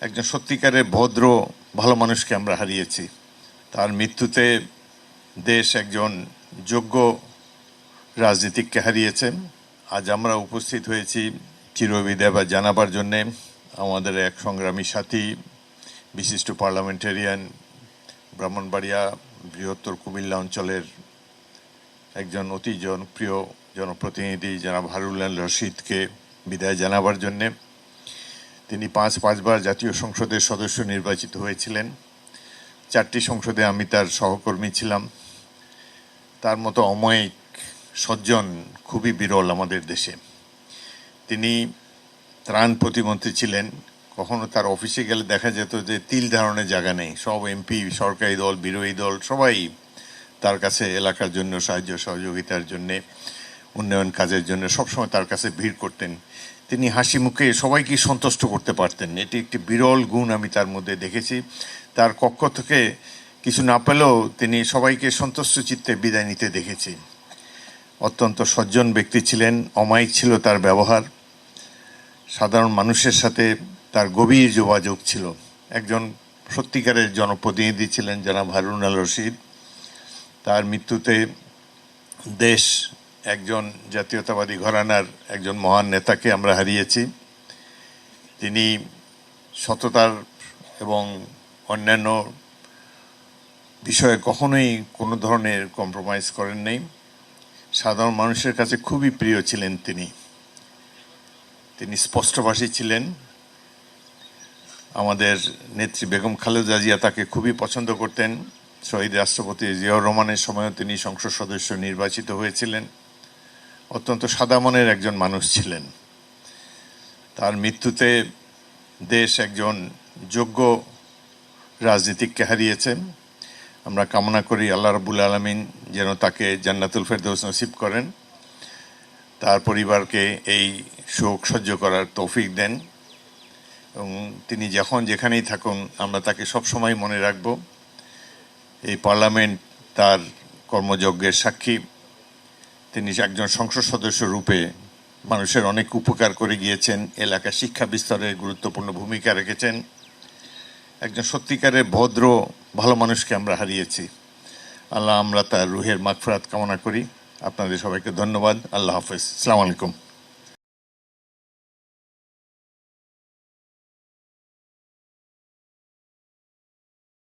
একজন সত্যিকারের ভদ্র ভালো মানুষকে আমরা হারিয়েছি। তার মৃত্যুতে দেশ একজন যোগ্য রাজনীতিককে হারিয়েছেন। আজ আমরা উপস্থিত হয়েছি চিরবিদায় বা জানাবার জন্যে আমাদের এক সংগ্রামী সাথী, বিশিষ্ট পার্লামেন্টেরিয়ান, ব্রাহ্মণবাড়িয়া বৃহত্তর কুমিল্লা অঞ্চলের একজন অতি জনপ্রিয় জনপ্রতিনিধি জনাব হারুনুর রশিদকে বিদায় জানাবার জন্যে। তিনি পাঁচবার জাতীয় সংসদের সদস্য নির্বাচিত হয়েছিলেন। 4টি সংসদে আমি তার সহকর্মী ছিলাম। তার মতো অমায়িক সজ্জন খুবই বিরল আমাদের দেশে। তিনি ত্রাণ প্রতিমন্ত্রী ছিলেন। কখনো তার অফিসে গেলে দেখা যেত যে তিল ধারণের জায়গা নেই। সব এমপি, সরকারি দল, বিরোধী দল সবাই তার কাছে এলাকার জন্য সাহায্য সহযোগিতার জন্যে, উন্নয়ন কাজের জন্য সবসময় তার কাছে ভিড় করতেন। তিনি হাসি মুখে সবাইকে সন্তুষ্ট করতে পারতেন। এটি একটি বিরল গুণ আমি তার মধ্যে দেখেছি। তার কক্ষ থেকে কিছু না পেলেও তিনি সবাইকে সন্তুষ্ট চিত্তে বিদায় নিতে দেখেছি। অত্যন্ত সজ্জন ব্যক্তি ছিলেন, অমায়িক ছিল তার ব্যবহার, সাধারণ মানুষের সাথে তার গভীর যোগাযোগ ছিল। একজন সত্যিকারের জনপ্রতিনিধি ছিলেন জনাব হারুনুর রশিদ। তার মৃত্যুতে দেশ একজন জাতীয়তাবাদী ঘরানার একজন মহান নেতাকে আমরা হারিয়েছি। তিনি সততার এবং অন্যান্য বিষয়ে কখনোই কোনো ধরনের কম্প্রোমাইজ করেন নাই। সাধারণ মানুষের কাছে খুবই প্রিয় ছিলেন তিনি স্পষ্টভাষী ছিলেন। আমাদের নেত্রী বেগম খালেদা জিয়া তাকে খুবই পছন্দ করতেন। শহীদ রাষ্ট্রপতি জিয়াউর রহমানের সময়ও তিনি সংসদ সদস্য নির্বাচিত হয়েছিলেন। অত্যন্ত সাদা মনের একজন মানুষ ছিলেন। তার মৃত্যুতে দেশ একজন যোগ্য রাজনীতিককে হারিয়েছেন। আমরা কামনা করি আল্লাহ রাব্বুল আলামিন যেন তাকে জান্নাতুল ফেরদৌস নসিব করেন, তার পরিবারকে এই শোক সহ্য করার তৌফিক দেন, এবং তিনি যখন যেখানেই থাকুন আমরা তাকে সবসময় মনে রাখব। এই পার্লামেন্ট তার কর্মযজ্ঞের সাক্ষী। তিনি একজন সংসদ সদস্য রূপে মানুষের অনেক উপকার করে গিয়েছেন, এলাকার শিক্ষা বিস্তারে গুরুত্বপূর্ণ ভূমিকা রেখেছেন। একজন সত্যিকারের ভদ্র ভালো মানুষকে আমরা হারিয়েছি। আমরা তার রুহের মাগফিরাত কামনা করি। আপনাদের সবাইকে ধন্যবাদ। আল্লাহ হাফেজ। আসসালামু আলাইকুম।